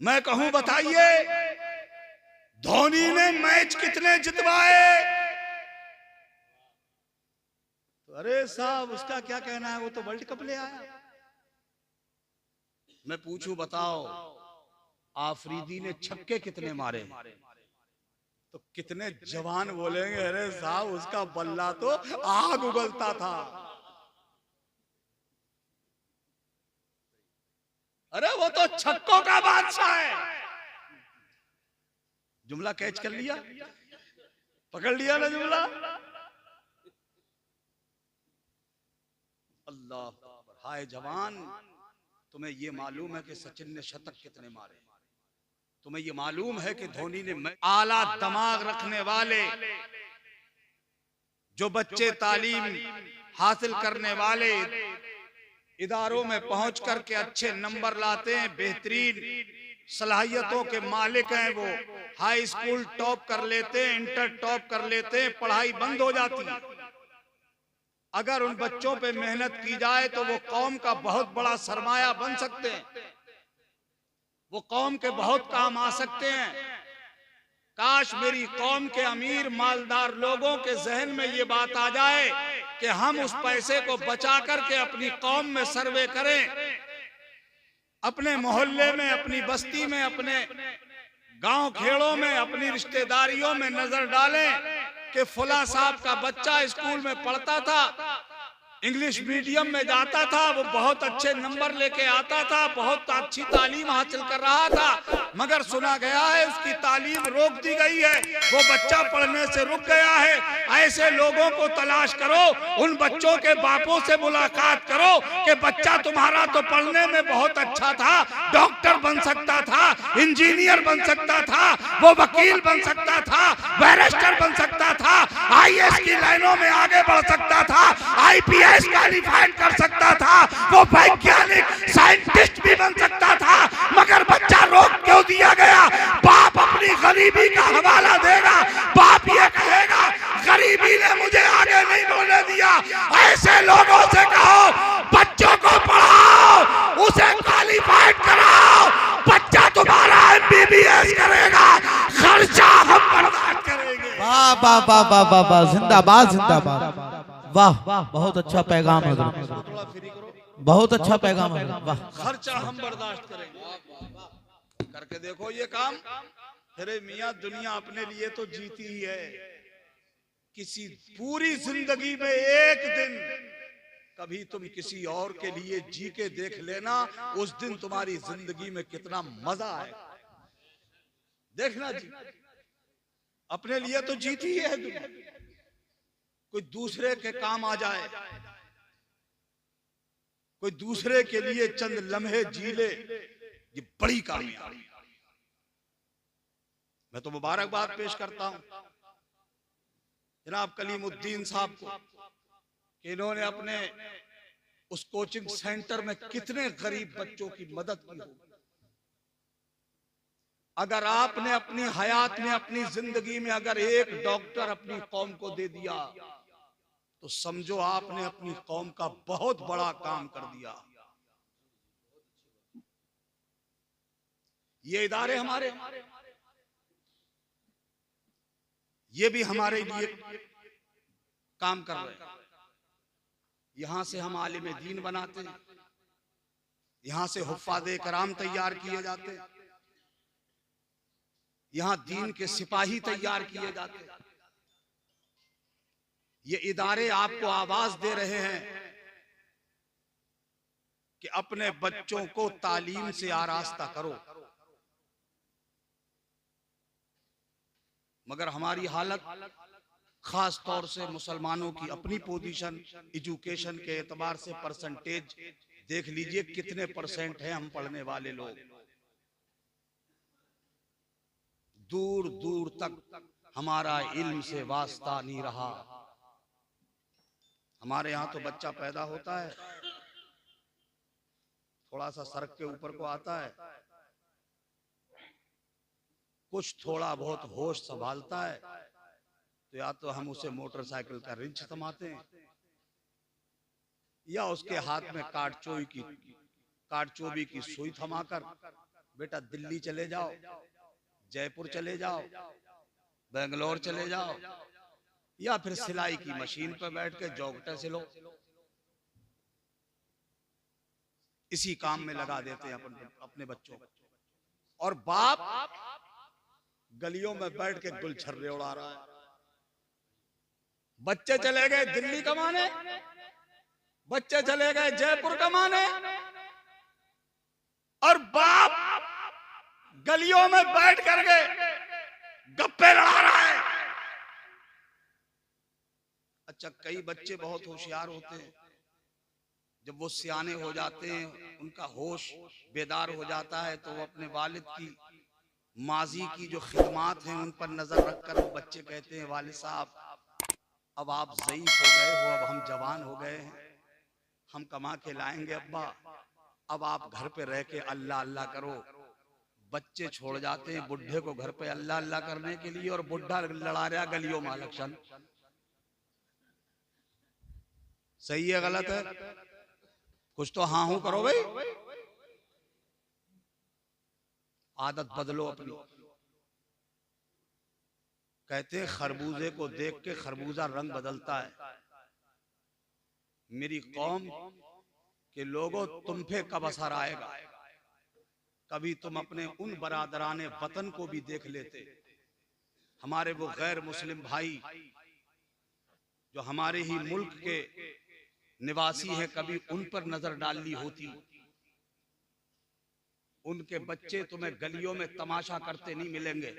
मैं कहूं बताइए धोनी ने मैच कितने जितवाए? तो अरे साहब उसका क्या कहना है, वो तो वर्ल्ड कप ले आया। मैं पूछूं बताओ आफरीदी ने छक्के कितने मारे? तो कितने जवान बोलेंगे अरे साहब उसका बल्ला तो आग उगलता था। अरे वो तो छक्कों का बादशाह है। जुमला कैच कर लिया, पकड़ लिया ना जुमला। अल्लाह, हाय जवान, तुम्हें ये मालूम है कि सचिन ने शतक कितने मारे? तुम्हें ये मालूम है कि धोनी ने आला दिमाग रखने वाले जो बच्चे तालीम हासिल करने वाले इदारों में पहुंच करके अच्छे नंबर लाते हैं, बेहतरीन सलाहियतों के मालिक हैं, वो हाई स्कूल टॉप कर लेते हैं, इंटर टॉप कर लेते हैं, पढ़ाई बंद हो जाती है। अगर उन बच्चों पे मेहनत की जाए तो वो कौम का बहुत बड़ा सरमाया बन सकते हैं, वो कौम के बहुत काम आ सकते हैं। काश मेरी कौम के अमीर मालदार लोगों के जहन में ये बात आ जाए कि हम उस पैसे को बचा करके अपनी कौम में सर्वे करें, अपने मोहल्ले में, अपनी बस्ती में, अपने गांव खेड़ों में, अपनी रिश्तेदारियों में नजर डालें कि फुला साहब का बच्चा स्कूल में पढ़ता था, इंग्लिश मीडियम में जाता था, वो बहुत अच्छे नंबर लेके आता था, बहुत अच्छी तालीम हासिल कर रहा था, मगर सुना गया है उसकी तालीम रोक दी गई है, वो बच्चा पढ़ने से रुक गया है। ऐसे लोगों को तलाश करो, उन बच्चों के बापों से मुलाकात करो कि बच्चा तुम्हारा तो पढ़ने में बहुत अच्छा था, डॉक्टर बन सकता था, इंजीनियर बन सकता था, वो वकील बन सकता था, बैरिस्टर बन सकता था, आईएएस की लाइनों में आगे बढ़ सकता था, आईपीएस क्वालिफाइड कर सकता था, वो वैज्ञानिक साइंटिस्ट भी बन सकता था, मगर बच्चा रोक क्यों दिया गया? बाप अपनी गरीबी का हवाला देगा, बाप ये कहेगा गरीबी ने मुझे आगे नहीं बढ़ने दिया। ऐसे लोगों से कहो बच्चों को पढ़ाओ, उसे क्वालिफाइड कराओ, बच्चा तुम्हारा एमबीबीएस करेगा, खर्चा हम बर्दाश्त करेंगे। वाह वाह वाह वाह वाह वाह, जिंदाबाद जिंदाबाद, वाह बहुत अच्छा पैगाम है, बहुत अच्छा पैगाम है, वाह। खर्चा हम बर्दाश्त करेंगे। करके देखो ये काम। अरे मियाँ दुनिया अपने लिए तो जीती ही है, किसी पूरी जिंदगी में एक दिन कभी तुम किसी और के लिए जी के देख लेना, उस दिन तुम्हारी जिंदगी में कितना मजा आए। देखना जी, अपने लिए तो जीती ही है दुनिया, कोई दूसरे के काम आ जाए, कोई दूसरे के लिए चंद लम्हे जी ले, ये बड़ी कामयाबी। मैं तो मुबारकबाद पेश करता हूं जनाब कलीमुद्दीन साहब को कि इन्होंने अपने उस कोचिंग सेंटर में कितने गरीब बच्चों की मदद की हो। अगर आपने अपनी हयात में, अपनी जिंदगी में अगर एक डॉक्टर अपनी कौम को दे दिया तो समझो आपने अपनी कौम का बहुत बड़ा काम कर दिया। ये इदारे हमारे, ये भी हमारे लिए काम कर रहे हैं। यहां से हम आलिम दीन बनाते हैं, यहां से हुफ्फाज़े कराम तैयार किए जाते हैं, यहां दीन के सिपाही तैयार किए जाते हैं। ये इदारे आपको आवाज दे रहे हैं कि अपने बच्चों को तालीम से आरास्ता करो, मगर हमारी हालत, खास तौर से मुसलमानों की अपनी पोजीशन एजुकेशन के एतबार से परसेंटेज देख लीजिए कितने परसेंट हैं हम पढ़ने वाले लोग। दूर दूर तक हमारा इल्म से वास्ता नहीं रहा। हमारे यहाँ तो बच्चा पैदा होता है, थोड़ा सा सड़क के ऊपर को आता है, कुछ थोड़ा बहुत होश संभालता है तो या तो हम उसे मोटरसाइकिल का रिंच थमाते हैं या उसके हाथ में काटचोबी की सुई थमाकर बेटा दिल्ली चले जाओ, जयपुर चले जाओ, बेंगलोर चले जाओ, या फिर सिलाई की मशीन पर बैठ के जौकटे सिलो। इसी काम में लगा देते हैं अपने बच्चों को। और बाप गलियों में बैठ के गुलछर्रे उड़ा रहा है। बच्चे चले गए दिल्ली कमाने, बच्चे चले गए जयपुर कमाने, और बाप गलियों में बैठ करके गप्पे लड़ा रहा है। अच्छा, कई बच्चे बहुत होशियार होते हैं, जब वो सियाने हो जाते हैं, उनका होश बेदार हो जाता है, तो वो अपने वालिद की माजी की जो खिदमात हैं उन पर नजर रखकर वो बच्चे कहते हैं, वालिद साहब अब आप ज़ईफ हो गए हो, अब हम जवान हो गए हैं, हम कमा के लाएंगे अब्बा, अब आप घर पे रह के अल्लाह अल्लाह करो। बच्चे छोड़ जाते हैं बुढ़े को घर पे अल्लाह अल्लाह करने के लिए, और बुढ़ा लड़ा रहा गलियों में इलेक्शन। सही है गलत है? कुछ तो हाँ हूं करो भाई। आदत बदलो अपनी। कहते हैं खरबूजे को देख के खरबूजा रंग बदलता है। मेरी कौम के लोगों, तुम पे कब असर आएगा? कभी तुम अपने उन बरादराने वतन को भी देख लेते, हमारे वो गैर मुस्लिम भाई जो हमारे ही मुल्क के निवासी हैं, कभी उन पर नजर डाल ली होती। उनके बच्चे तुम्हें गलियों में तमाशा करते नहीं मिलेंगे।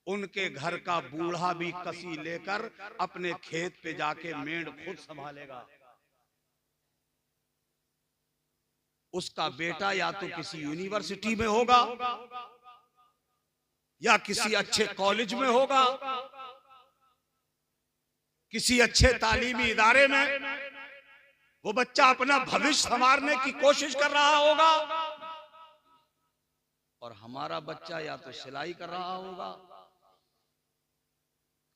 उनके घर का बूढ़ा भी कसी लेकर अपने खेत पे जाके मेंढ खुद संभालेगा। उसका बेटा या तो किसी यूनिवर्सिटी में होगा या किसी अच्छे कॉलेज में होगा, किसी अच्छे तालीमी इदारे में वो बच्चा अपना भविष्य संवारने की कोशिश कर रहा होगा, और हमारा बच्चा या तो सिलाई कर रहा होगा,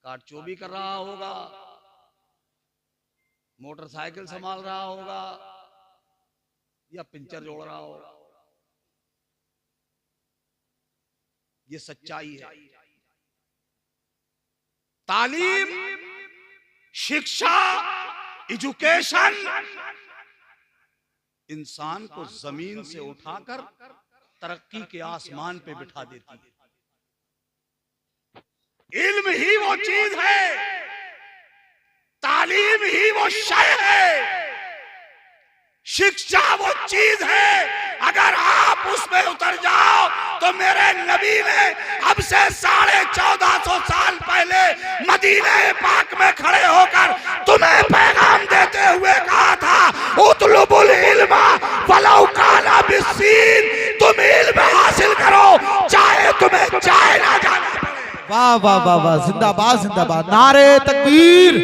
काटचोबी कर रहा होगा, मोटरसाइकिल संभाल रहा होगा, या पिंचर जोड़ रहा होगा। ये सच्चाई है। तालीम, शिक्षा, एजुकेशन इंसान को जमीन से उठाकर तरक्की के आसमान पे बिठा देती है। इल्म ही वो चीज है, तालीम ही वो शय है, शिक्षा वो चीज है। अगर आप उसमें उतर जाओ तो मेरे नबी ने अब से 1450 साल पहले मदीने पाक में खड़े होकर तुम्हें पैगाम देते हुए कहा था, उतलुबुल इल्मा वलौ काना बिस्सीन, तुम इल्म हासिल करो चाहे तुम्हें चाहे ना जाना पड़े। वाह वाह वाह वाह, जिंदाबाद जिंदाबाद, नारे तकबीर,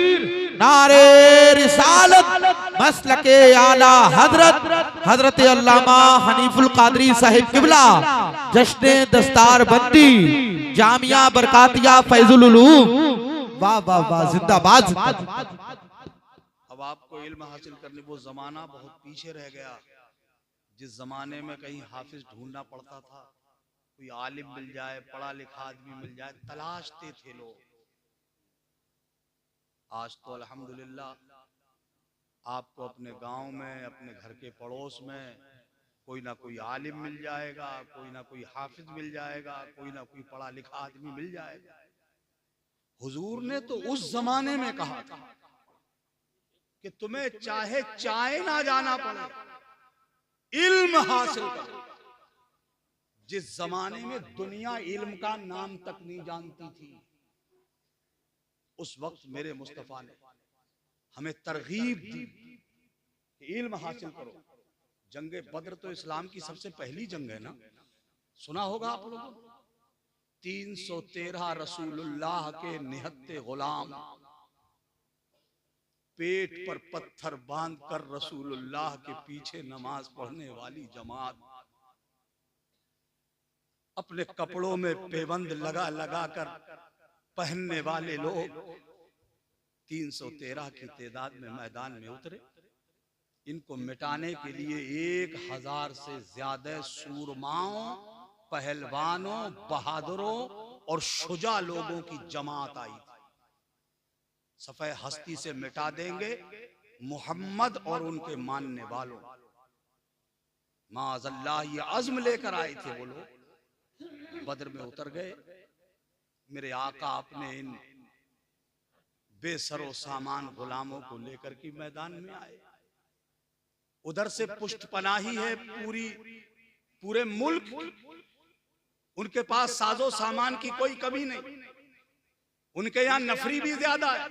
नारे रिसालत, मसलके आला हजरत अल्लामा हनीफुल कादरी साहिब किबला, जश्न दस्तार बंदी जामिया बरकातिया फैजुल उलूम। वाह वाह वाह, जिंदाबाद जिंदाबाद। अब आपको इल्म हासिल करने, वो जमाना बहुत पीछे रह गया जिस जमाने में कहीं हाफिज ढूंढना पड़ता था, कोई आलिम मिल जाए, पढ़ा लिखा आदमी मिल जाए, तलाशते थे लोग। आज तो अल्हम्दुलिल्लाह आपको अपने गांव में, अपने घर के पड़ोस में कोई ना कोई आलिम मिल जाएगा, कोई ना कोई हाफिज मिल जाएगा, कोई ना कोई पढ़ा लिखा आदमी मिल जाएगा। हुजूर ने तो उस जमाने में कहा था कि तुम्हें चाहे चाहे ना जाना पड़े, इल्म हासिल करो। जिस जमाने में दुनिया इल्म का नाम तक नहीं जानती थी, उस वक्त मेरे मुस्तफा ने हमें तरगीब दी कि इल्म हासिल करो। जंगे बद्र तो इस्लाम की सबसे पहली जंग है ना, सुना होगा आप लोगों। 313 रसूलुल्लाह के निहत्ते गुलाम, पेट पर पत्थर बांध कर रसूलुल्लाह के पीछे नमाज पढ़ने वाली जमात, अपने कपड़ों में पेबंद लगा लगा कर पहनने वाले लोग 313 की तादाद में मैदान में उतरे। इनको मिटाने के लिए 1000 से ज्यादा सूरमाओं, पहलवानों, बहादुरों और शुजा लोगों की जमात आई थी। सफ़े हस्ती से मिटा देंगे मोहम्मद और उनके मानने वालों। माज़अल्लाह ये अज़्म लेकर आए थे वो लोग, बद्र में उतर गए। मेरे आका अपने इन बेसरो सामान गुलामों को लेकर के मैदान में आए। उधर से पुष्ट पनाही है पूरे मुल्क, उनके पास साजो सामान की कोई कमी नहीं। उनके यहां नफरी भी ज्यादा है,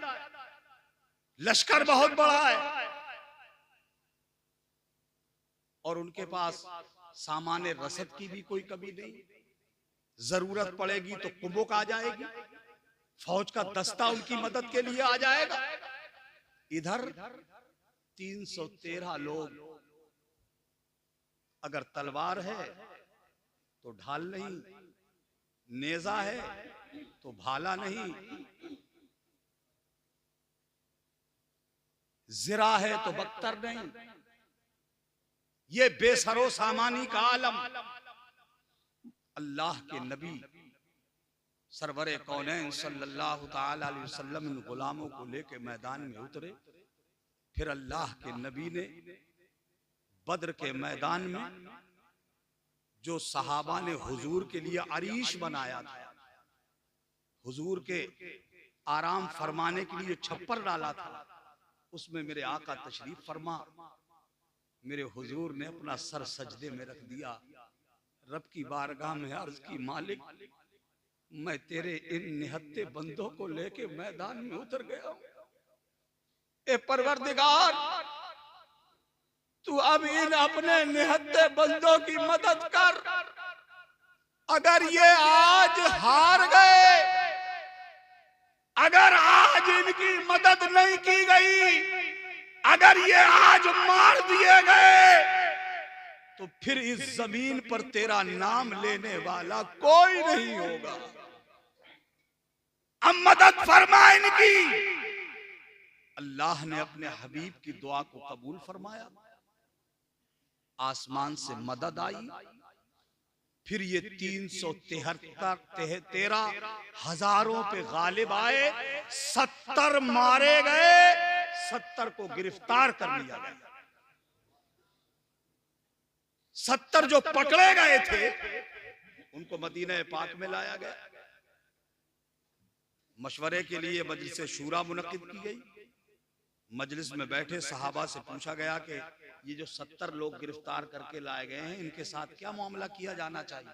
लश्कर बहुत बड़ा है, और उनके पास सामान रसद की भी कोई कमी नहीं। जरूरत पड़ेगी तो कुबुक आ जाएगी, फौज का दस्ता उनकी मदद के लिए आ जाएगा। इधर 313 लोग, अगर तलवार है तो ढाल नहीं, नेजा है तो भाला नहीं, जिरा है तो बख्तर नहीं। ये बेसरो सामानी का आलम। अल्लाह के नबी सरवरे कौनैन सल्लल्लाहु ताला अलैहि वसल्लम इन गुलामों को लेके मैदान में उतरे। फिर अल्लाह के नबी ने बद्र के मैदान में जो सहाबा ने हुजूर के लिए अरीश बनाया था, हुजूर के आराम फरमाने के लिए छप्पर डाला था, उसमें मेरे आका तशरीफ फरमा। मेरे हुजूर ने अपना सर सजदे में रख दिया, रब की बारगाह में अर्ज की, मालिक मैं तेरे इन निहत्ते बंदों को लेके मैदान में उतर गया हूं। ए परवरदिगार, तू अब इन अपने निहत्ते बंदों की मदद कर। अगर ये आज हार गए, अगर आज इनकी मदद नहीं की गई, अगर ये आज मार दिए गए, तो फिर इस जमीन पर तेरा नाम लेने वाला कोई नहीं होगा। अब मदद फरमा इनकी। अल्लाह ने अपने हबीब की दुआ को कबूल फरमाया, आसमान से मदद आई। फिर ये 313 हजारों पे गालिब आए, 70 मारे गए, 70 को गिरफ्तार कर लिया गया। 70 जो पकड़े गए थे उनको मदीना पाक में लाया गया। मशवरे के लिए मजलिस शूरा मुनक्किद की गई। मजलिस में बैठे सहाबा से पूछा गया कि ये जो 70 लोग गिरफ्तार करके लाए गए हैं, इनके साथ क्या मामला किया जाना चाहिए।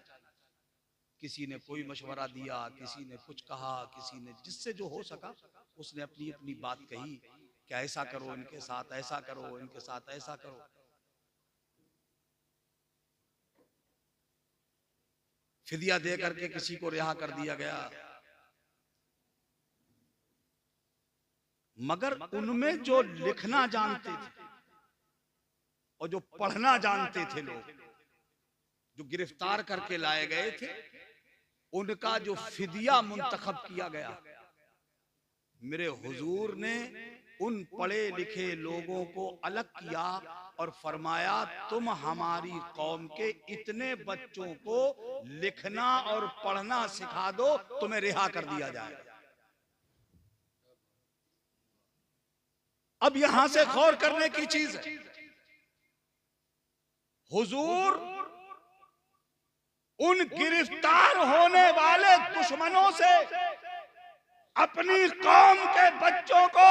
किसी ने कोई मशवरा दिया, किसी ने कुछ कहा, किसी ने जिससे जो हो सका उसने अपनी अपनी बात कही कि ऐसा करो इनके साथ, ऐसा करो इनके साथ, ऐसा करो। फिदिया दे करके किसी को रिहा कर दिया गया। मगर उनमें जो लिखना जानते थे और जो पढ़ना जानते थे लोग, जो गिरफ्तार करके लाए गए थे, उनका जो फिदिया मुंतखब किया गया, मेरे हुजूर ने उन पढ़े लिखे लोगों को अलग किया और फरमाया, तुम हमारी कौम के इतने बच्चों को लिखना और पढ़ना सिखा दो, तुम्हें रिहा कर दिया जाएगा। अब यहां से गौर करने की चीज है, हुजूर उन गिरफ्तार होने वाले दुश्मनों से अपनी कौम के बच्चों को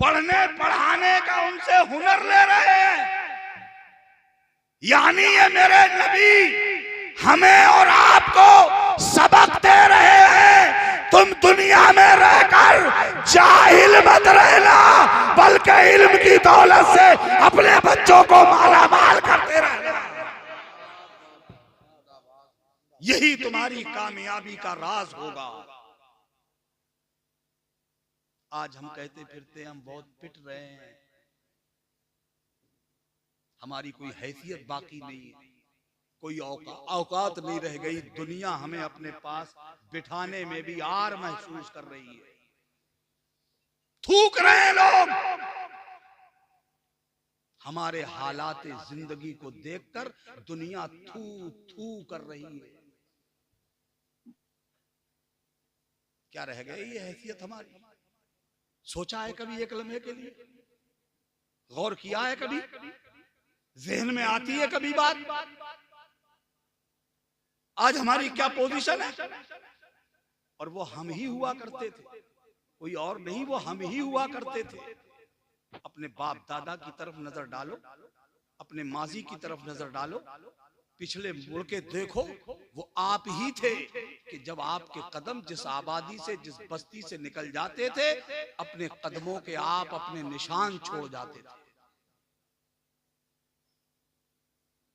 पढ़ने पढ़ाने का उनसे हुनर ले रहे हैं। यानी ये मेरे नबी हमें और आपको सबक दे रहे हैं, तुम दुनिया में रहकर जाहिल मत रहना, बल्कि इल्म की दौलत से अपने बच्चों को माला माल करते रहना। यही तुम्हारी कामयाबी का राज होगा। आज हम कहते फिरते हम बहुत पिट रहे हैं, हमारी कोई हैसियत बाकी नहीं है, कोई औकात नहीं रह गई। दुनिया हमें अपने पास बिठाने में भी आर महसूस कर रही है। थूक रहे हैं लोग, हमारे हालात जिंदगी को देखकर दुनिया थू थू कर रही है। क्या रह गई ये हैसियत हमारी? सोचा है कभी एक लम्हे के लिए? गौर किया है कभी? जहन में आती है कभी बात? आज हमारी क्या पोजीशन है? और वो हम ही हुआ करते थे, कोई और नहीं, वो हम ही हुआ करते थे। अपने बाप दादा की तरफ नजर डालो, अपने माजी की तरफ नजर डालो, पिछले मुड़ के देखो, वो आप ही थे कि जब आपके कदम जिस आबादी से, जिस बस्ती से निकल जाते थे, अपने कदमों के आप अपने निशान छोड़ जाते थे।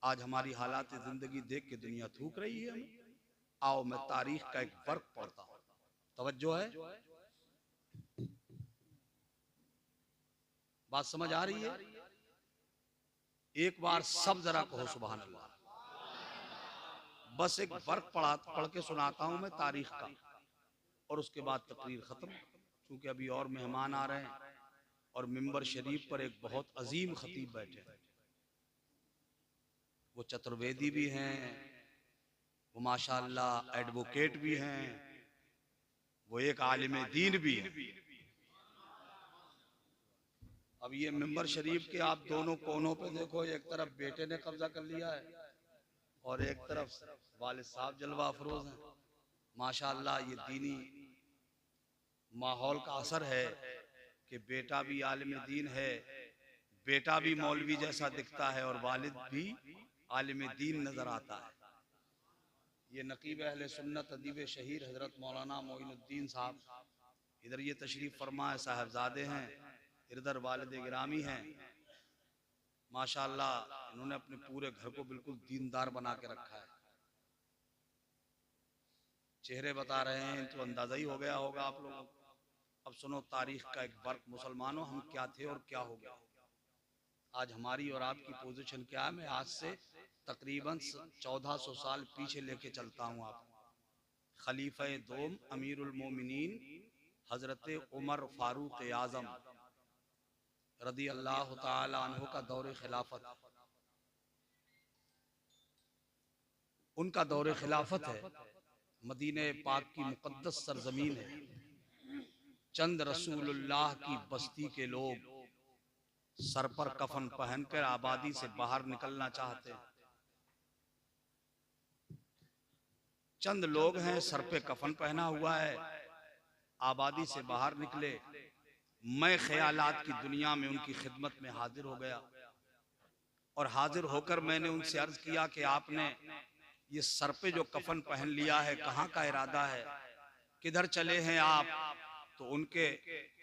आज हमारी हालात जिंदगी देख के दुनिया थूक रही है हमें। आओ मैं तारीख का एक वर्क पढ़ता हूं, तवज्जो है? बात समझ आ रही है? एक बार सब जरा कहो सुभान अल्लाह। बस एक वर्क पढ़ के सुनाता हूं मैं तारीख का, और उसके बाद तकरीर खत्म, क्योंकि अभी और मेहमान आ रहे हैं और मिंबर शरीफ पर एक बहुत अजीम खतीब बैठे हैं। वो चतुर्वेदी भी हैं, वो माशाअल्लाह एडवोकेट भी हैं, वो एक आलिम दीन भी हैं। अब ये मिंबर शरीफ के आप दोनों कोनों पे देखो, एक तरफ बेटे ने कब्जा कर लिया है और एक तरफ वालिद साहब जलवा अफरोज हैं। माशाअल्लाह ये दीनी माहौल का असर है कि बेटा भी आलिम दीन है, बेटा भी मौलवी जैसा दिखता है और वालिद भी आलिम दीन नजर आता है। ये नकीब अहले सुन्नत अदीब शहीर हजरत मौलाना मोइनुद्दीन साहब इधर ये तशरीफ फरमा है, साहबजादे हैं, इधर वालिद गिरामी हैं। माशाअल्लाह इन्होंने अपने पूरे घर को बिल्कुल दीनदार बना के रखा है। चेहरे बता रहे हैं तो अंदाजा ही हो गया होगा आप लोगों को। अब सुनो तारीख का एक वर्क, मुसलमानों हम क्या थे और क्या हो गया। आज हमारी और आपकी पोजीशन क्या है? मैं आज से तकरीबन 1400 साल पीछे लेके चलता हूँ आपको। खलीफा दोम अमीरुल मोमिनीन हजरत उमर फारूक आजम रदी अल्लाह ताला अन्हु का दौरे खिलाफत, उनका दौरे खिलाफत है। मदीने पाक की मुकद्दस सरजमीन है। चंद रसूलुल्लाह की बस्ती के लोग सर पर कफन पहनकर आबादी से बाहर निकलना चाहते हैं। चंद लोग हैं, सर पे कफन पहना हुआ है, आबादी से बाहर निकले। मैं ख्यालात की दुनिया में उनकी खिदमत में हाजिर हो गया और हाजिर होकर मैंने उनसे अर्ज किया कि आपने ये सर पे जो कफन पहन लिया है, कहाँ का इरादा है, किधर चले हैं आप? तो उनके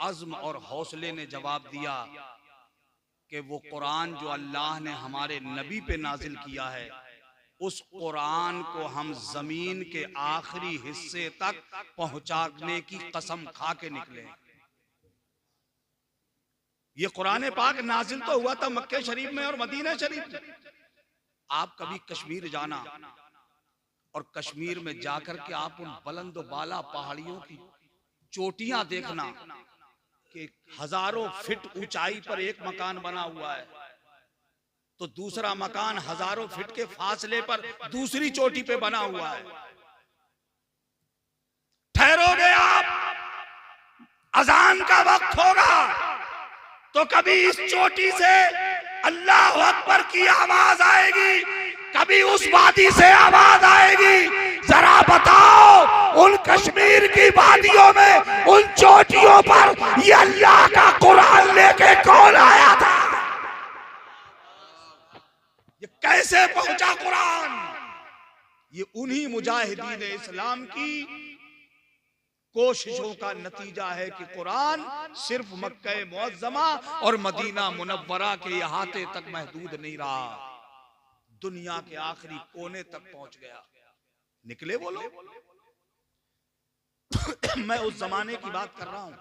अज़्म और हौसले ने जवाब दिया कि वो कुरान जो अल्लाह ने हमारे नबी पे नाजिल किया है, उस कुरान को हम जमीन के आखिरी हिस्से तक पहुंचाने की कसम खा के निकले। ये कुरान पाक नाजिल तो हुआ था मक्के शरीफ में और मदीना शरीफ में। आप कभी कश्मीर जाना और कश्मीर में जाकर के आप उन बुलंद बाला पहाड़ियों की चोटियां देखना कि हजारों फीट ऊंचाई पर एक मकान बना हुआ है, तो दूसरा मकान हजारों फीट के फासले पर दूसरी चोटी पे बना हुआ है। ठहरोगे आप, अजान का वक्त होगा तो कभी इस चोटी से अल्लाह अकबर की आवाज आएगी, कभी उस वादी से आवाज आएगी। जरा बताओ उन कश्मीर की वादियों में, उन चोटियों पर ये अल्लाह का कुरान लेके कौन आया था? ये कैसे पहुंचा कुरान? ये उन्हीं मुजाहिदीन इस्लाम की कोशिशों का नतीजा है कि कुरान सिर्फ मक्का मुअज्जमा और मदीना मुनव्वरा के अहाते तक महदूद नहीं रहा, दुनिया के आखिरी कोने तक पहुंच गया। निकले वो लोग। मैं उस जमाने की बात कर रहा हूं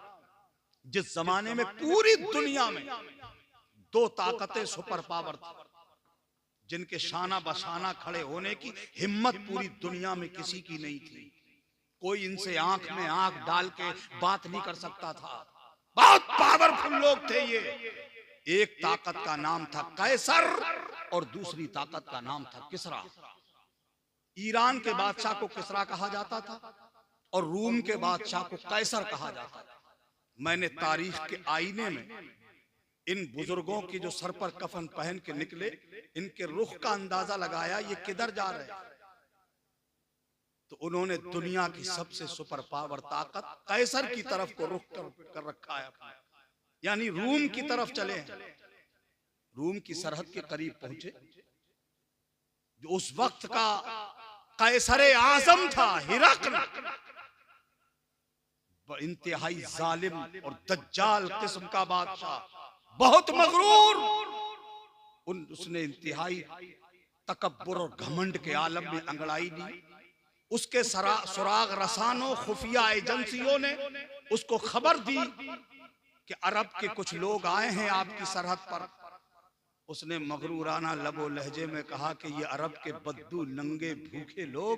जिस जमाने में पूरी दुनिया में दो ताकतें सुपर पावर थी, जिनके शाना बशाना खड़े होने की हिम्मत पूरी दुनिया में किसी की नहीं थी। कोई इनसे आंख में आंख डाल के बात नहीं कर सकता था। बहुत पावरफुल लोग थे ये। एक ताकत का नाम था कैसर और दूसरी ताकत का नाम था किसरा। ईरान के बादशाह को किसरा कहा जाता था और रूम के बादशाह को कैसर कहा जाता था। मैंने तारीख के आईने में इन बुजुर्गों की जो सर पर कफन पहन के निकले, इनके रुख का अंदाजा लगाया ये किधर जा रहे हैं। तो उन्होंने दुनिया की सबसे सुपर पावर ताकत कैसर की तरफ को रुख कर रखा है, यानी रूम की तरफ चले हैं। रूम की सरहद के करीब पहुंचे। जो उस वक्त का कैसरे आजम था हिरकल, इंतहाई जालिम और दज्जाल किस्म का बादशाह, बहुत मगरूर। उसने इंतहाई तकब्बुर और घमंड के आलम में अंगड़ाई दी। उसके सुराग रसानों खुफिया एजेंसियों ने उसको खबर दी कि अरब के कुछ लोग आए हैं आपकी सरहद पर। उसने मगरूराना लबो लहजे में कहा कि ये अरब के बद्दू नंगे भूखे लोग,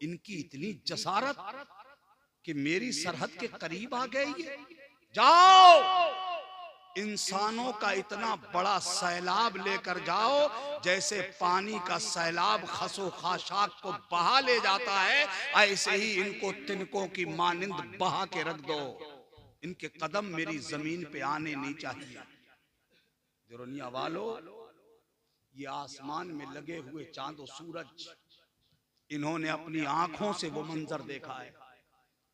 इनकी इतनी जसारत कि मेरी सरहद के करीब आ गए। ये जाओ इंसानों का इतना बड़ा सैलाब लेकर जाओ जैसे पानी का सैलाब खसो खाशाक को बहा ले जाता है, ऐसे ही इनको तिनकों की मानिंद बहा के रख दो। इनके कदम मेरी जमीन पे आने नहीं चाहिए। दुनिया वालों, ये आसमान में लगे हुए चांद और सूरज, इन्होंने अपनी आंखों से वो मंजर देखा है।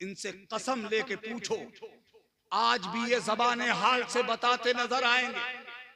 इनसे कसम लेके पूछो, आज भी ये ज़बाने हाल से बताते नजर आएंगे,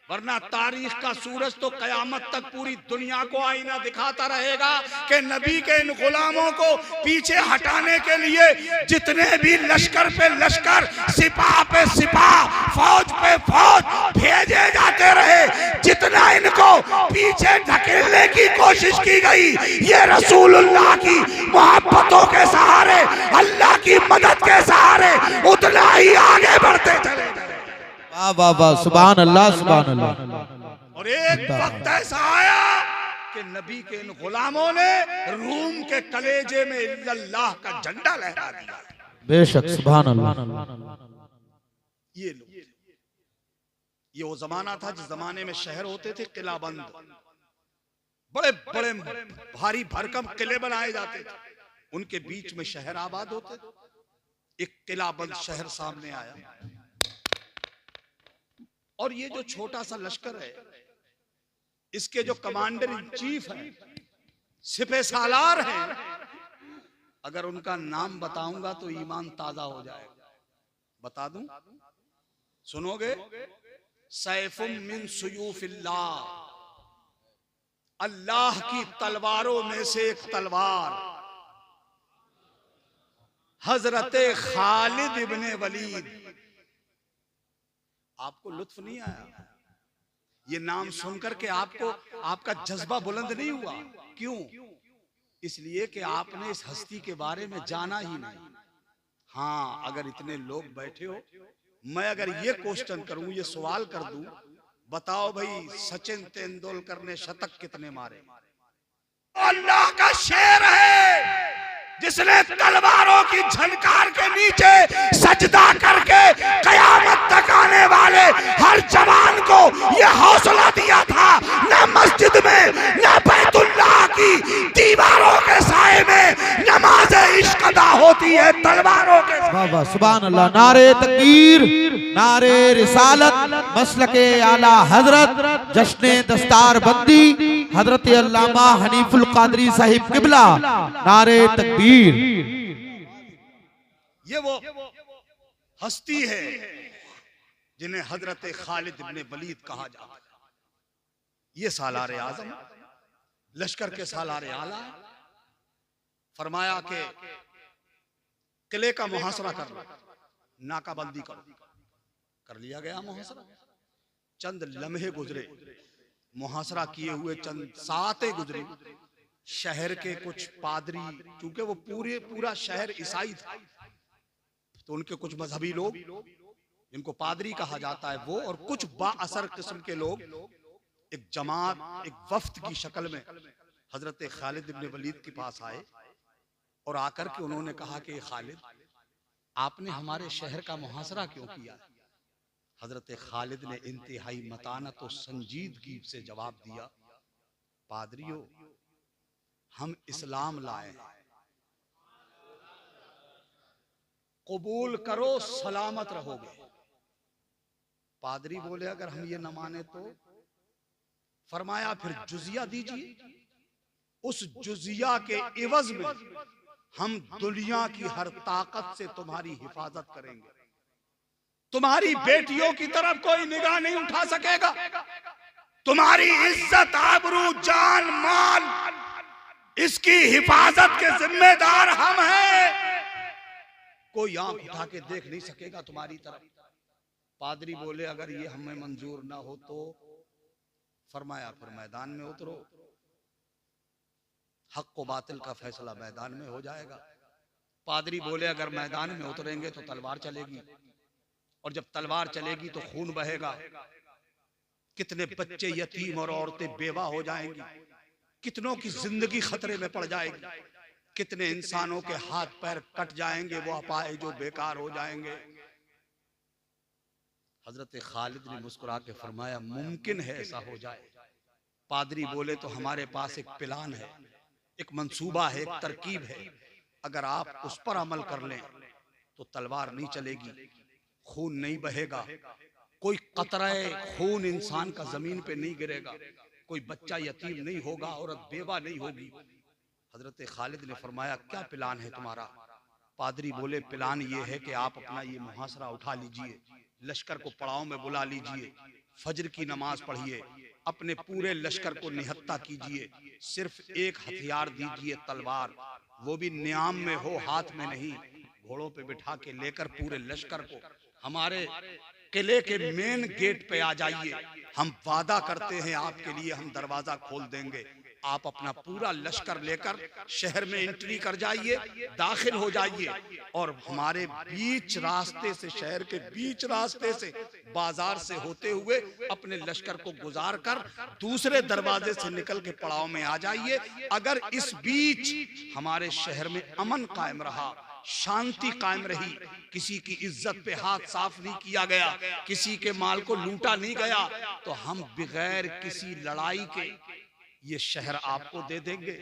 वरना तारीख का सूरज तो कयामत तक पूरी दुनिया को आईना दिखाता रहेगा कि नबी के इन गुलामों को पीछे हटाने के लिए जितने भी लश्कर पे लश्कर, सिपाह पे सिपाह, फौज पे फौज भेजे जाते रहे, जितना इनको पीछे ढकेलने की कोशिश की गई, ये रसूलुल्लाह की मोहब्बतों के सहारे, अल्लाह की मदद के सहारे उतना ही आगे बढ़ते चले गए। वाह वाह वाह, सुभान अल्लाह सुभान अल्लाह। और एक वक्त ऐसा आया कि नबी के इन गुलामों ने रूम के कलेजे में इल्लल्लाह का झंडा लहरा दिया। बेशक सुभान अल्लाह। ये लोग, ये वो जमाना था जिस जमाने में शहर होते थे किलाबंद, बड़े बड़े भारी भरकम किले बनाए जाते थे, उनके बीच में शहर आबाद होते थे। एक किलाबंद शहर सामने आया और ये जो छोटा सा लश्कर है, इसके जो कमांडर इन चीफ है, सिपह सालार हैं, अगर उनका नाम बताऊंगा तो ईमान ताजा हो जाएगा। बता दूं, सुनोगे? सैफुम मिन सुयूफिल्लाह, अल्लाह की तलवारों में से एक तलवार, हजरत खालिद इब्ने वलीद। आपको लुत्फ नहीं आया? ये नाम सुनकर के आपको आपका जज्बा बुलंद नहीं हुआ? क्यों? इसलिए कि आपने इस हस्ती के बारे में जाना ही नहीं। हाँ, अगर इतने लोग बैठे हो, मैं अगर ये क्वेश्चन करूं, ये सवाल कर दूं, बताओ भाई सचिन तेंदुलकर ने शतक कितने मारे? अल्लाह का शेर है जिसने तलवारों की झनकार के नीचे सजदा करके कयामत तक आने वाले हर जवान को यह हौसला दिया था, न मस्जिद में न बैतुल्लाह की दीवारों के साए में नमाज इश्क अदा होती है, तलवारों के। वाह वाह सुभान अल्लाह। नारे तकबीर, नारे रिसालत, मसलके आला हजरत, जश्ने दस्तार बंदी हजरत अल्लामा हनीफुल कादरी साहिब किबला, नारे तकबीर। ये वो हस्ती है जिन्हें हजरत खालिद इब्ने वलीद कहा जाता है। ये सालारे आजम, लश्कर के सालारे आला। फरमाया कि किले का मुहासरा कर लो, नाकाबंदी करो। कर लिया गया मुहासरा। चंद लम्हे गुजरे, मुहासरा किए हुए चंद सातें गुजरे। शहर के कुछ पादरी, चूंकि वो पूरा शहर ईसाई था, तो उनके कुछ मजहबी लोग, जिनको पादरी कहा जाता है, वो और कुछ बाअसर किस्म के लोग एक जमात, एक वफ्द की शक्ल में हजरत खालिद इब्ने वलीद के पास आए और आकर के उन्होंने कहा कि खालिद, आपने हमारे शहर का मुहासरा क्यों किया? हजरत खालिद ने इंतहाई मतानत और संजीदगी से जवाब दिया, पादरियों, हम इस्लाम लाए हैं, कबूल करो, सलामत रहोगे। पादरी बोले, अगर हम ये न माने तो? फरमाया, फिर जुजिया दीजिए, उस जुजिया के इवज में हम दुनिया की हर ताकत से तुम्हारी हिफाजत करेंगे, तुम्हारी बेटियों की तरफ कोई निगाह नहीं उठा सकेगा, तुम्हारी इज्जत, आबरू, जान, माल, इसकी हिफाजत के जिम्मेदार हम हैं, कोई आंख उठा के देख नहीं सकेगा तुम्हारी तरफ। पादरी बोले, अगर ये हमें मंजूर ना हो तो? फरमाया, फिर मैदान में उतरो, हक को बातिल का फैसला मैदान में हो जाएगा। पादरी बोले, अगर मैदान में उतरेंगे तो तलवार चलेगी, और जब तलवार चलेगी तो खून बहेगा, कितने बच्चे यतीम और औरतें बेवा हो जाएंगी, कितनों की जिंदगी खतरे में पड़ जाएगी, कितने इंसानों के हाथ पैर कट जाएंगे, वो अपाए जो बेकार हो जाएंगे। हजरत खालिद ने मुस्कुरा के फरमाया, मुमकिन है ऐसा हो जाए। पादरी बोले, तो हमारे पास एक प्लान है, एक मंसूबा है, एक तरकीब है, अगर आप उस पर अमल कर लें तो तलवार नहीं चलेगी, खून नहीं बहेगा, कोई कतरे खून इंसान का जमीन पे नहीं गिरेगा, कोई बच्चा यतीम नहीं होगा, औरत बेवा नहीं होगी। हजरत खालिद ने फरमाया, क्या प्लान है तुम्हारा? पादरी बोले, प्लान ये है कि आप अपना ये मुहासरा उठा लीजिए, लश्कर को पड़ाव में बुला लीजिए, फजर की नमाज पढ़िए, अपने पूरे लश्कर को निहत्ता कीजिए, सिर्फ एक हथियार दीजिए, तलवार, वो भी न्याम में हो, हाथ में नहीं, घोड़ों पे बिठा के लेकर पूरे लश्कर को हमारे किले के मेन गेट पे आ जाइए, हम वादा करते हैं आपके लिए हम दरवाजा खोल देंगे, आप अपना पूरा लश्कर लेकर शहर में एंट्री कर जाइए, दाखिल हो जाइए, और हमारे बीच रास्ते से, शहर के बीच रास्ते से, बाजार से होते हुए अपने लश्कर को गुजार कर दूसरे दरवाजे से निकल के पड़ाव में आ जाइए। अगर इस बीच हमारे शहर में अमन कायम रहा, शांति कायम रही, किसी की इज्जत पे हाथ साफ नहीं किया गया, किसी के माल को लूटा नहीं गया, तो हम बगैर किसी लड़ाई के ये शहर आपको दे देंगे,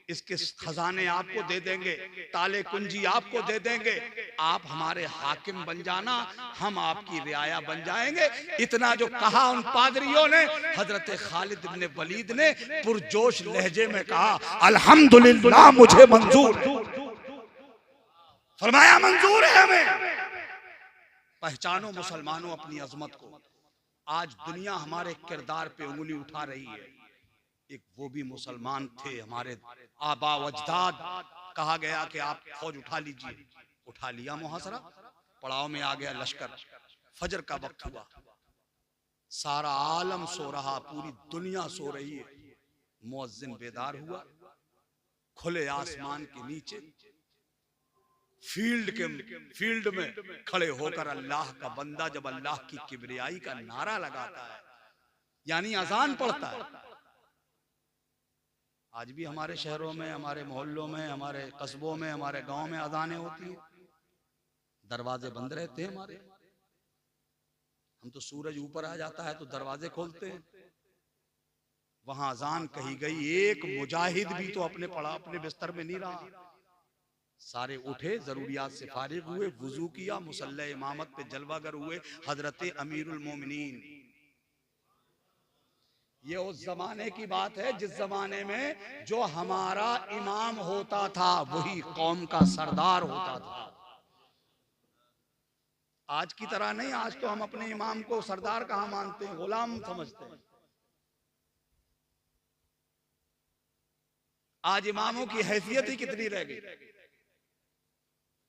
इसके खजाने आपको दे देंगे, ताले कुंजी आपको दे देंगे, आप हमारे हाकिम बन जाना, हम आपकी रियाया बन जाएंगे। इतना जो कहा उन पादरियों ने, हजरत खालिद इब्न वलीद ने पुरजोश लहजे में कहा, अल्हम्दुलिल्लाह, मुझे मंजूर। फरमाया, मंजूर है हमें। पहचानो मुसलमानों अपनी अजमत को। आज दुनिया हमारे किरदार पे उंगली उठा रही है, एक वो भी मुसलमान थे, हमारे आबा वजदाद, कहा गया कि आप फौज उठा लीजिए, उठा लिया मुहासरा, पड़ाव में आ गया लश्कर, फजर का वक्त हुआ, सारा आलम सो रहा, पूरी दुनिया सो रही है, मुअज्जिन बेदार हुआ, खुले आसमान के नीचे फील्ड में खड़े होकर अल्लाह का बंदा जब अल्लाह की किबरियाई का नारा लगाता है, यानी अजान पढ़ता है। आज भी हमारे शहरों में, हमारे मोहल्लों में, हमारे कस्बों में, हमारे गांव में अजानें होती हैं, दरवाजे बंद रहते हैं हमारे। हम तो सूरज ऊपर आ जाता है तो दरवाजे खोलते हैं, वहां अजान कही गई, एक मुजाहिद भी तो अपने बिस्तर में नहीं रहा, सारे उठे, जरूरियात से फारिग हुए, वुजू किया, मुसल्ला इमामत पे जलवागर हुए हजरत अमीरुल मोमिनीन। ये उस जमाने की बात है जिस जमाने में जो हमारा इमाम होता था वही कौम का सरदार होता था। आज की तरह नहीं, आज तो हम अपने इमाम को सरदार कहाँ मानते हैं, गुलाम समझते हैं। आज इमामों की हैसियत ही कितनी रह गई।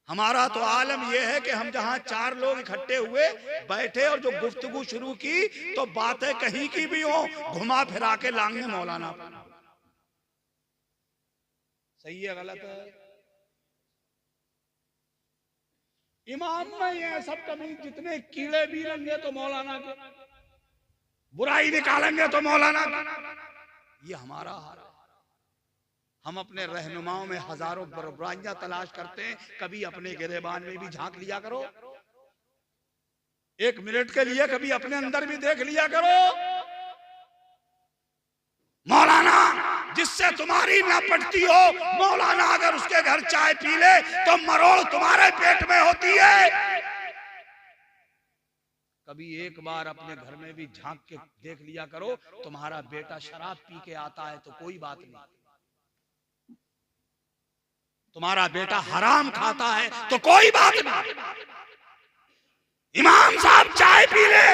हमारा तो आलम यह है कि हम जहां चार लोग इकट्ठे हुए, बैठे और जो गुफ्तगू शुरू की तो बातें कहीं की भी हो, घुमा फिरा के लांगे मौलाना। सही है गलत है? इमाम में ये सब कमी, जितने कीड़े भी रहेंगे तो मौलाना के, बुराई निकालेंगे तो मौलाना के। ये हमारा हाल है। हम अपने रहनुमाओं में हजारों बुराइयां तलाश करते हैं, कभी अपने गिरेबान में भी झांक लिया करो। एक मिनट के लिए कभी अपने अंदर भी देख लिया करो। मौलाना जिससे तुम्हारी ना पटती हो, मौलाना अगर उसके घर चाय पी ले तो मरोड़ तुम्हारे पेट में होती है। कभी एक बार अपने घर में भी झांक के देख लिया करो, तुम्हारा बेटा शराब पी के आता है तो कोई बात नहीं, तुम्हारा बेटा हराम खाता है तो कोई बात नहीं, इमाम साहब चाय पी ले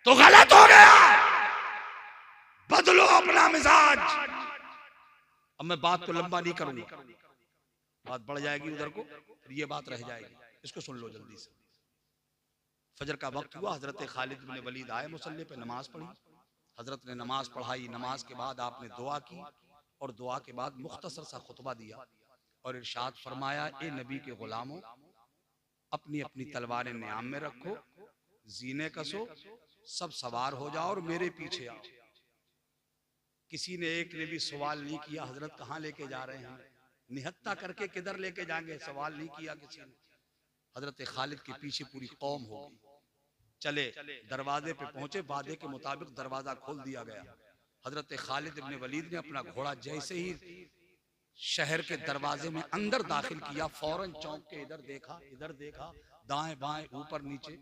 तो गलत हो गया, बदलो अपना मिजाज। अब मैं बात को लंबा नहीं करूंगा, बात बढ़ जाएगी उधर को, फिर ये बात रह जाएगी। इसको सुन लो जल्दी से। फजर का वक्त हुआ, हजरत खालिद बिन वलीद आए, मुसल्ले पे नमाज पढ़ी। हजरत ने नमाज पढ़ाई, नमाज के बाद आपने दुआ की और दुआ के बाद मुख्तसर सा खुतबा दिया और इरशाद फरमाया, ए नबी के गुलामों, अपनी अपनी तलवारें नियाम में रखो, जीने कसो, सब सवार हो जाओ और मेरे पीछे आओ। किसी ने एक ने भी सवाल नहीं किया हजरत कहाँ लेके जा रहे हैं, निहत्ता करके किधर लेके जाएंगे, सवाल नहीं किया किसी ने। हजरत खालिद के पीछे पूरी कौम हो गई। चले दरवाजे पे पहुंचे, वादे के मुताबिक दरवाजा खोल दिया गया। हजरत खालिद इब्ने वलीद ने अपना घोड़ा जैसे ही शहर के दरवाजे में अंदर दाखिल किया, फौरन चौंक के इधर देखा, दाएं बाएं ऊपर नीचे।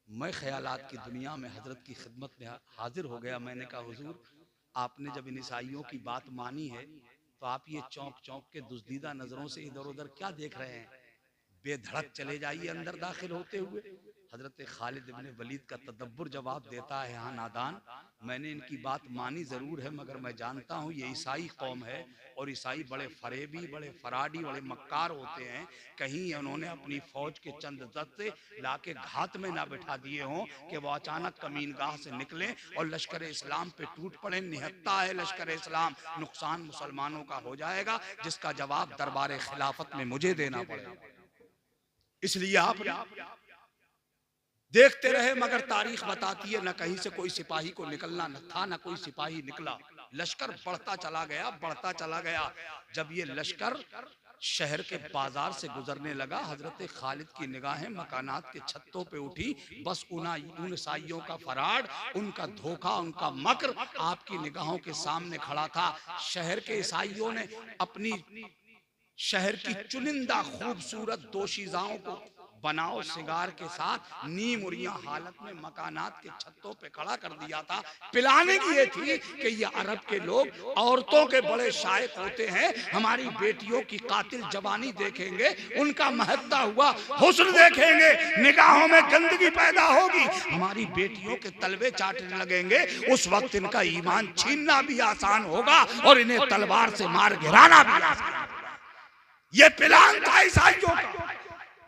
मैं ख्यालात की दुनिया में हजरत की खिदमत में हाजिर हो गया। मैंने कहा, हुजूर आपने जब इन ईसाइयों की बात मानी है तो आप ये चौंक चौंक के दुस्दीदा नजरों से इधर उधर क्या देख रहे हैं, बेधड़क चले जाइए अंदर दाखिल होते हुए। हजरत खालिद इब्ने वलीद का तदब्बुर जवाब देता है, हाँ नादान, मैंने इनकी बात मानी जरूर है, मगर मैं जानता हूँ ये ईसाई कौम है और ईसाई बड़े फरेबी, बड़े फराडी, बड़े मक्कार होते हैं। कहीं उन्होंने अपनी फौज के चंद दस्ते लाके घात में ना बिठा दिए हों कि वो अचानक कमीनगाह से निकलें और लश्कर इस्लाम पे टूट पड़े। निहत्ता है लश्कर इस्लाम, नुकसान मुसलमानों का हो जाएगा, जिसका जवाब दरबार खिलाफत में मुझे देना पड़ेगा। इसलिए आप देखते रहे, मगर तारीख बताती है न कहीं से कोई सिपाही को निकलना न था, न कोई सिपाही निकला। लश्कर बढ़ता चला गया। जब ये लश्कर शहर के बाजार से गुजरने लगा, हजरत खालिद की निगाहें मकानात के छत्तों पे उठी। बस उन ईसाइयों का फराड, उनका धोखा, उनका मकर आपकी निगाहों के सामने खड़ा था। शहर के ईसाइयों ने अपनी शहर की चुनिंदा खूबसूरत दोशीजाओं को बनाओ सिगार के साथ नीमुरिया हालत में मकानात के छत्तों पे खड़ा कर दिया था। पिलाने की ये थी कि ये अरब के लोग औरतों के बड़े शायक होते हैं, हमारी बेटियों की कातिल जवानी देखेंगे, उनका महत्ता हुआ हुस्न देखेंगे, निगाहों में गंदगी पैदा होगी, हमारी बेटियों के तलवे चाटने लगेंगे। उस वक्त इनका ईमान छीनना भी आसान होगा और इन्हें तलवार से मार गिराना भी आसान होगा। ये प्लान था ईसाइयों का।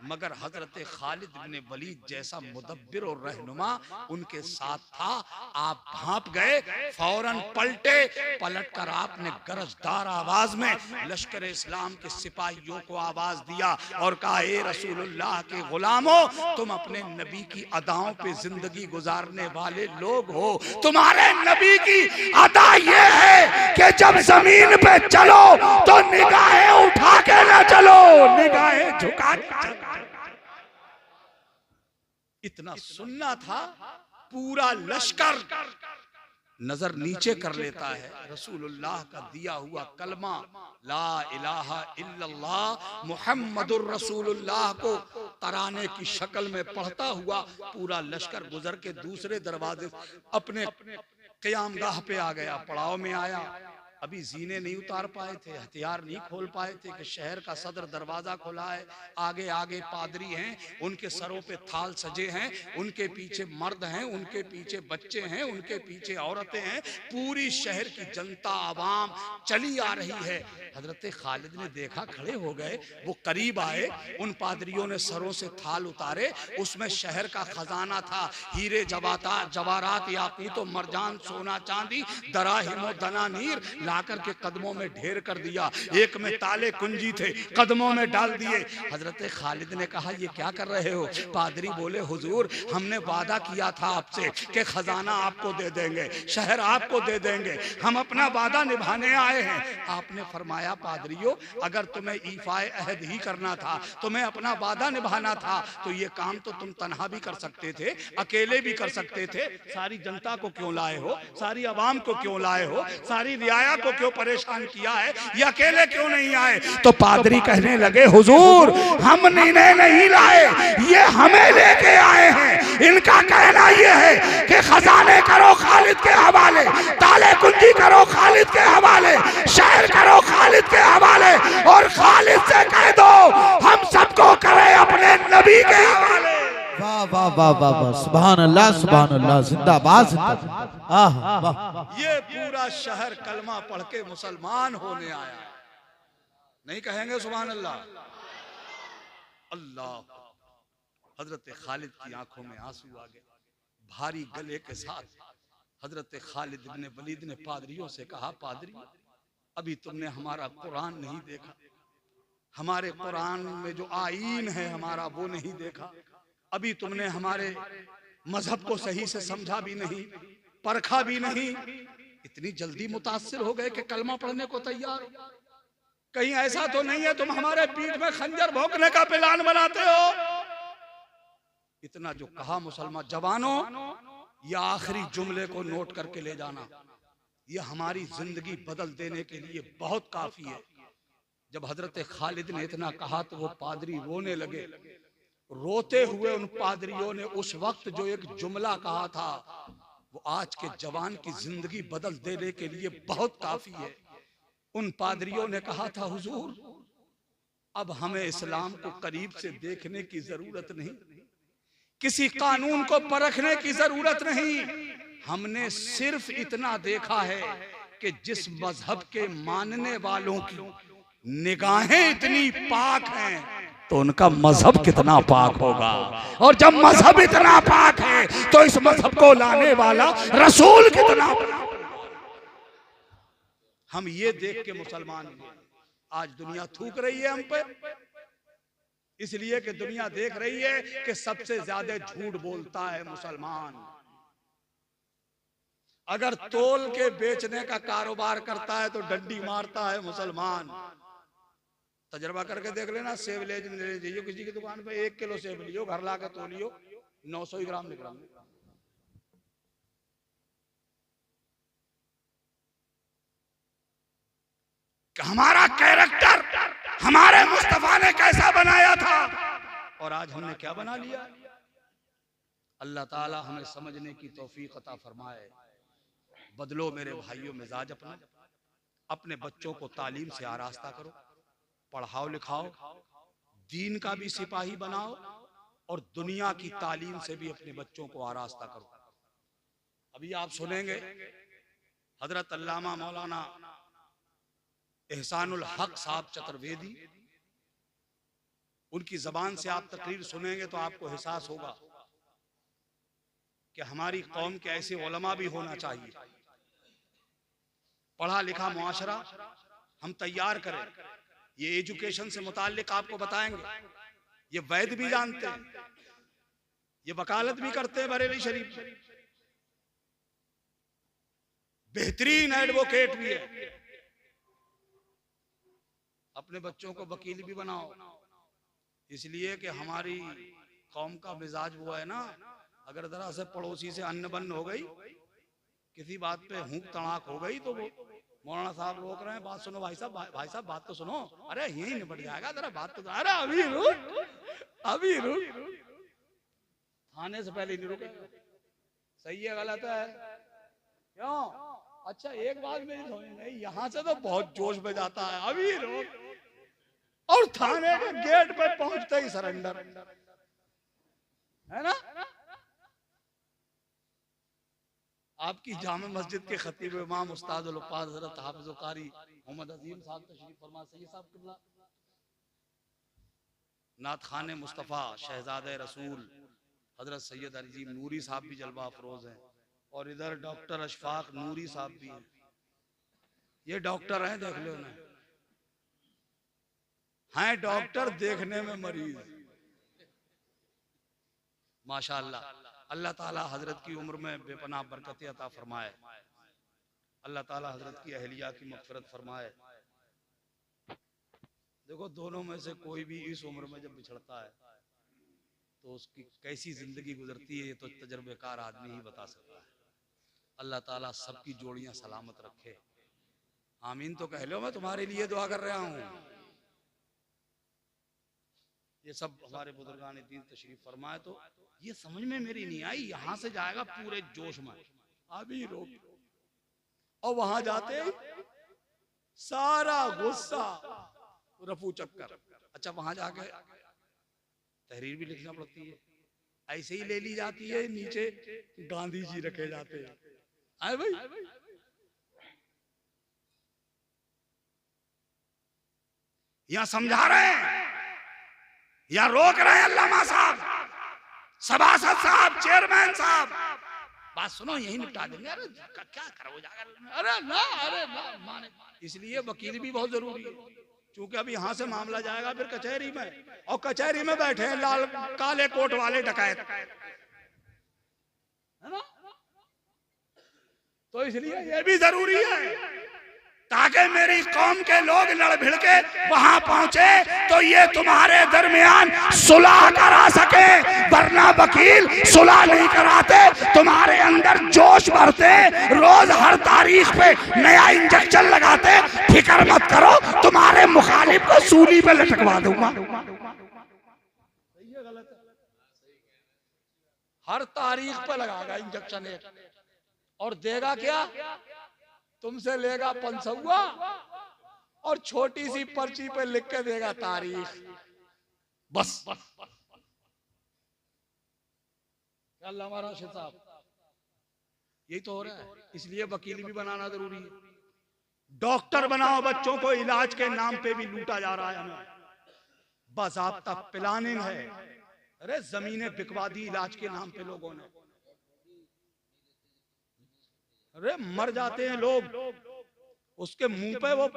मगर हजरत खालिद बिन वलीद जैसा मुदब्बिर और रहनुमा उनके साथ था। आप भांप गए, फौरन पलटकर आपने गरजदार आवाज में लश्कर इस्लाम के सिपाहियों को आवाज दिया और कहा, ए रसूलुल्लाह के गुलामों, तुम अपने नबी की अदाओं पे जिंदगी गुजारने वाले लोग हो। तुम्हारे नबी की अदा ये है कि जब जमीन पे चलो तो निगाहें उठा के ना चलो, निगाहें झुका के। इतना सुनना था, पूरा लश्कर नजर नीचे कर लेता है। रसूलुल्लाह का दिया हुआ कलमा ला इलाहा इल्लल्लाह मुहम्मदुर रसूलुल्लाह को तराने की शक्ल में पढ़ता हुआ पूरा लश्कर गुजर के दूसरे दरवाजे अपने क़यामगाह पे आ गया, पड़ाव में आया। अभी जीने नहीं उतार पाए थे, हथियार नहीं खोल पाए थे कि शहर का सदर दरवाजा खुला है, आगे आगे पादरी हैं, उनके सरों पे थाल सजे हैं, उनके पीछे मर्द हैं, उनके पीछे बच्चे हैं, उनके पीछे औरतें हैं, पूरी शहर की जनता आवाम चली आ रही है। हजरत खालिद ने देखा, खड़े हो गए, वो करीब आए, उन पादरियों ने सरों से थाल उतारे, उसमें शहर का खजाना था, हीरे जवाहरात, याकूत, मरजान, सोना चांदी, दराहिम, दनानीर, ला करके कदमों में ढेर कर दिया, एक में ताले कुंजी थे, कदमों में डाल दिए। हजरत खालिद ने कहा ये क्या कर रहे हो? पादरी बोले हुजूर हमने वादा किया था आपसे कि खजाना आपको दे देंगे, शहर आपको दे देंगे, हम अपना वादा निभाने आए हैं। आपने फरमाया पादरियों अगर तुम्हें ईफाए अहद ही करना था, तुम्हें अपना वादा निभाना था, तो ये काम तो तुम तन्हा भी कर सकते थे, अकेले भी कर सकते थे। सारी जनता को क्यों लाए हो, सारी आवाम को क्यों लाए हो, सारी रियाया को क्यों परेशान किया है, ये अकेले क्यों नहीं आए? तो पादरी कहने लगे हुजूर हम इन्हें नहीं लाए, ये हमें लेके आए हैं। इनका कहना ये है कि खजाने करो खालिद के हवाले, ताले कुंजी करो खालिद के हवाले, शहर करो खालिद के हवाले, और खालिद से कह दो हम सबको करें अपने नबी के हवाले। वाह वाह वाह वाह वाह, सुभान अल्लाह जिंदाबाद जिंदाबाद। ये पूरा शहर कलमा पढ़ के मुसलमान होने आया। नहीं कहेंगे सुभान अल्लाह? अल्लाह। हजरत खालिद की आंखों में आंसू आ गए। भारी गले के साथ हजरत खालिद इब्ने वलीद ने पादरियों से कहा पादरी अभी तुमने हमारा कुरान नहीं देखा, हमारे कुरान में जो आईन है हमारा वो नहीं देखा, अभी तुमने हमारे मजहब को सही से समझा भी नहीं, परखा भी नहीं, इतनी जल्दी मुतासिर हो गए कि कलमा पढ़ने को तैयार हो। कहीं ऐसा तो नहीं है तुम हमारे पीठ में खंजर भोंकने का प्लान बनाते हो? इतना जो कहा मुसलमान जवानों, यह आखिरी जुमले को नोट करके ले जाना, यह हमारी जिंदगी बदल देने के लिए बहुत काफी है। जब हजरत खालिद ने इतना कहा तो वो पादरी रोने लगे। रोते हुए उन पादरियों ने उस वक्त जो एक जुमला कहा था वो आज के जवान की जिंदगी बदल देने के लिए बहुत काफी है। उन पादरियों ने कहा था हुजूर अब हमें इस्लाम को करीब से देखने की जरूरत नहीं, किसी कानून को परखने की जरूरत नहीं, हमने सिर्फ इतना देखा है कि जिस मजहब के मानने वालों की निगाहें इतनी पाक हैं तो उनका मजहब कितना पाक होगा, और जब मजहब इतना पाक है तो इस मजहब को लाने वाला रसूल कितना पाक। हम ये देख के मुसलमान हैं। आज दुनिया थूक रही है हम पे, इसलिए कि दुनिया देख रही है कि सबसे ज्यादा झूठ बोलता है मुसलमान। अगर तोल के बेचने का कारोबार करता है तो डंडी मारता है मुसलमान। तजर्बा करके देख लेना, सेब ले जाइए किसी की दुकान पे, 1 किलो सेब लियो, घर ला के तोलियो, 900 ग्राम निकला। हमारा कैरेक्टर हमारे मुस्तफा ने कैसा बनाया था और आज हमने क्या बना लिया। अल्लाह ताला हमें समझने की तौफीक अता फरमाए। बदलो मेरे भाइयों मिजाज अपना, अपने बच्चों को तालीम से आरास्ता करो, पढ़ाओ लिखाओ, दीन का भी सिपाही बनाओ और दुनिया की तालीम से भी अपने बच्चों को आरास्ता करो। अभी आप सुनेंगे हजरत अल्लामा मौलाना एहसानुल हक साहब चतुर्वेदी, उनकी जबान से आप तकरीर सुनेंगे तो आपको एहसास होगा कि हमारी कौम के ऐसे उलमा भी होना चाहिए। पढ़ा लिखा मुआशरा हम तैयार करें। ये एजुकेशन से मुताल्लिक आपको बताएंगे, ये वैद भी जानते हैं, ये वकालत भी करते हैं बरेली शरीफ, बेहतरीन एडवोकेट भी है। अपने बच्चों को वकील भी बनाओ, इसलिए कि हमारी कौम का मिजाज वो है ना, अगर जरा से पड़ोसी से अन्न बन्न हो गई, किसी बात पे हुक तड़ाक हो गई तो वो मौलाना साहब रोक रहे हैं, बात सुनो भाई साहब बात तो सुनो, अरे यही निपट जाएगा, जरा बात तो, अरे अभी रुक, थाने से पहले नहीं रुके। सही है गलत है? क्यों? अच्छा एक बात मेरी समझ नहीं, यहाँ से तो बहुत जोश में जाता है, अभी रुक, और थाने के गेट पे पहुंचते ही सरेंडर, है ना। आपकी जामा मस्जिद के खतीब इमाम उस्ताद उल-उफ़ाज़ हज़रत हाफ़िज़ कारी मोहम्मद अज़ीम साहब तशरीफ फरमा, सैयद साहब किबला, नात खाने मुस्तफ़ा शहजादे रसूल हजरत सैयद अजीम नूरी साहब भी जलवा अफरोज हैं, और इधर डॉक्टर अशफाक नूरी साहब भी हैं। ये डॉक्टर हैं, देख लो ना, हैं डॉक्टर देखने में मरीज। माशाअल्लाह, अल्लाह ताला हजरत की उम्र में बेपनाह बरकत अता फरमाए। अल्लाह ताला हजरत की अहलिया की मग़फ़िरत फरमाए। देखो दोनों में से कोई भी इस उम्र में जब बिछड़ता है तो उसकी कैसी जिंदगी गुजरती है ये तो तजर्बेकार आदमी ही बता सकता है। अल्लाह ताला सबकी जोड़ियां सलामत रखे। आमीन तो कह लो, मैं तुम्हारे लिए दुआ कर रहा हूँ। ये सब हमारे बुजुर्गान दीन तशरीफ फरमाए तो ये समझ में मेरी नहीं आई। यहाँ से जाएगा पूरे जोश में, अभी रोक, और वहां जाते सारा गुस्सा रफू चक्कर। अच्छा वहां जाके तहरीर भी लिखना पड़ती है, ऐसे ही ले ली जाती है, नीचे गांधी जी रखे जाते हैं। आए भाई, यहां समझा रहे हैं, यहां रोक रहे हैं अल्लामा साहब, सभासद साहब, चेयरमैन साहब, बात सुनो यही निपटा देंगे। अरे क्या करो जाकर, अरे ना माने। इसलिए वकील भी बहुत जरूरी है, क्योंकि अब यहाँ से मामला जाएगा फिर कचहरी में, और कचहरी में बैठे हैं लाल काले कोट वाले डकैत, है ना। तो इसलिए ये भी जरूरी है ताकि मेरी कौम के लोग लड़ भिड़ के वहां पहुंचे तो ये तुम्हारे दरमियान सुलह करा सके, वरना वकील सुलह नहीं कराते, तुम्हारे अंदर जोश भरते, रोज हर तारीख पे नया इंजेक्शन लगाते। फिक्र मत करो, तुम्हारे मुखालिफ को सूली पे लटकवा दूंगा। हर तारीख पे लगाएगा इंजेक्शन एक, और देगा क्या, तुमसे लेगा 500 और छोटी सी पर्ची पे लिख के देगा तारीख, बस। अल्लामा राशिद साहब, यही तो हो रहा है। इसलिए वकील भी बनाना जरूरी है। डॉक्टर बनाओ, बच्चों को इलाज के नाम पे भी लूटा जा रहा है हमें, बाज़ाब्ता प्लानिंग है। अरे जमीनें बिकवा दी इलाज के नाम पे लोगों ने। अरे मर जाते हैं लोग, उसके मुंह पे वो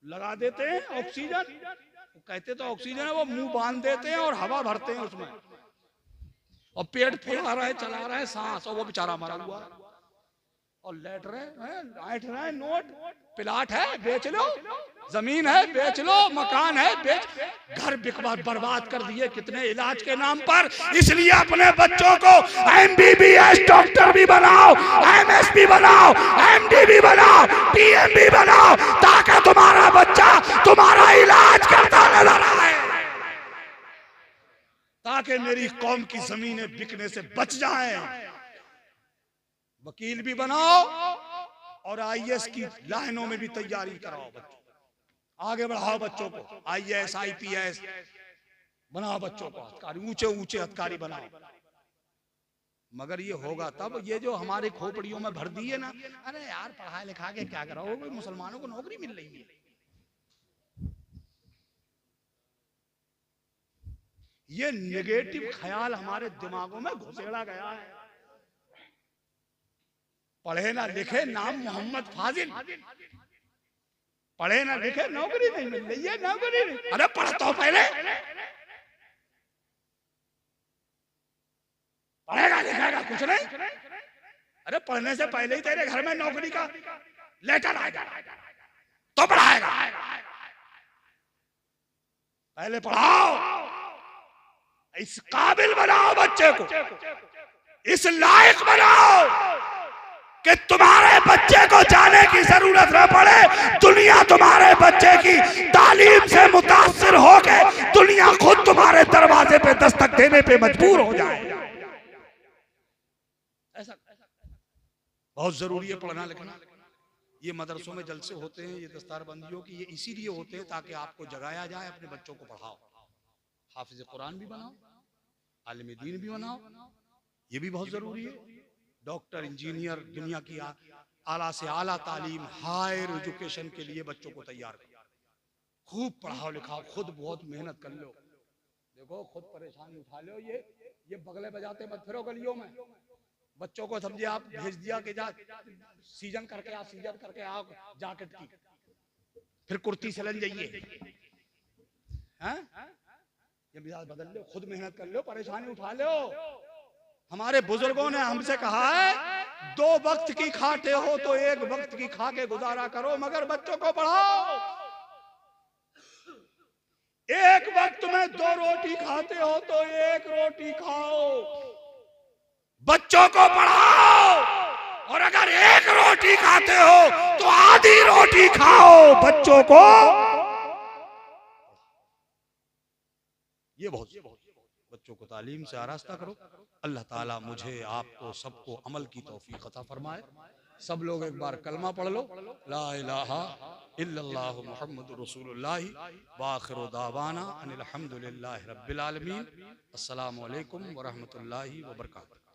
लगा देते हैं ऑक्सीजन, वो कहते तो ऑक्सीजन है, वो मुंह बांध देते हैं और हवा भरते हैं उसमें, और पेट फुला रहा है, चला रहा है सांस, और वो बेचारा मरा हुआ है, और लेट रहे हैं। नोट प्लाट है बेच लो, जमीन है बेच लो, मकान है बेच, घर बिकवा बर्बाद कर दिए कितने इलाज के नाम पर। इसलिए अपने बच्चों को MBBS डॉक्टर भी बनाओ, MS भी बनाओ, MD भी बनाओ, PM भी बनाओ, ताकि तुम्हारा बच्चा तुम्हारा इलाज करता नजर आए, ताकि मेरी कौम की जमीनें बिकने से बच जाएं। वकील भी बनाओ और IAS की लाइनों में भी तैयारी कराओ, बच्चों आगे बढ़ाओ, बच्चों को IAS IPS बनाओ, बच्चों को अधिकारी, ऊंचे ऊंचे अधिकारी बनाओ। मगर ये होगा तब, ये जो हमारे खोपड़ियों में भर दी है ना, अरे यार पढ़ा लिखा के क्या करोगे, मुसलमानों को नौकरी मिल रही है, ये नेगेटिव ख्याल हमारे दिमागों में घुसेड़ा गया है। पढ़े ना लिखे, नाम मोहम्मद फाजिल, पढ़े ना लिखे, नौकरी नहीं मिल रही है, नौकरी नहीं। अरे पढ़ तो पहले, पढ़ेगा लिखेगा कुछ नहीं। अरे पढ़ने से पहले ही तेरे घर में नौकरी का लेटर आएगा तो पढ़ाएगा। पहले पढ़ाओ, इस काबिल बनाओ बच्चे को, इस लायक बनाओ कि तुम्हारे बच्चे को जाने की जरूरत न पड़े, दुनिया तुम्हारे बच्चे की तालीम से मुतासिर हो के दुनिया खुद तुम्हारे दरवाजे पे दस्तक देने पे मजबूर हो जाए। ऐसा बहुत जरूरी है पढ़ना लिखना। ये मदरसों में जलसे होते हैं, ये दस्तारबंदियों की, ये इसीलिए होते हैं ताकि आपको जगाया जाए, अपने बच्चों को पढ़ाओ, हाफिज कुरान भी बनाओ, आलिम दीन भी बनाओ, ये भी बहुत जरूरी है। डॉक्टर, इंजीनियर, दुनिया की आला से आला तालीम, हायर एजुकेशन के लिए बच्चों को तैयार करो। खूब पढ़ाओ लिखाओ, खुद बहुत मेहनत कर लो। देखो खुद परेशानी उठा लो, ये बगले बजाते मत फिरो गलियों में, बच्चों को समझे आप भेज दिया कि जा सीजन करके आओ जैकेट की, फिर कुर्ती सिलन जाइए। हैं? ये मिजाज बदल लो, खुद मेहनत कर लो, परेशानी उठा लो। हमारे बुजुर्गों ने हमसे कहा है 2 वक्त की खाते हो तो 1 वक्त की खा के गुजारा करो, मगर बच्चों को पढ़ाओ। 1 वक्त में 2 रोटी खाते हो तो 1 रोटी खाओ, बच्चों को पढ़ाओ। और अगर 1 रोटी खाते हो तो आधी रोटी खाओ, बच्चों को। ये बहुत बच्चों को तालीम से आरास्ता करो। अल्लाह ताला मुझे आपको सबको अमल की तौफीक अता फरमाए। सब लोग एक बार कलमा पढ़ लो, ला इलाहा इल्लल्लाहु मुहम्मदुर रसूलुल्लाह व आखिरु दावाना अनिल हम्दुलिल्लाहि रब्बिल आलमीन। अस्सलामु अलैकुम व रहमतुल्लाहि व बरकातहू।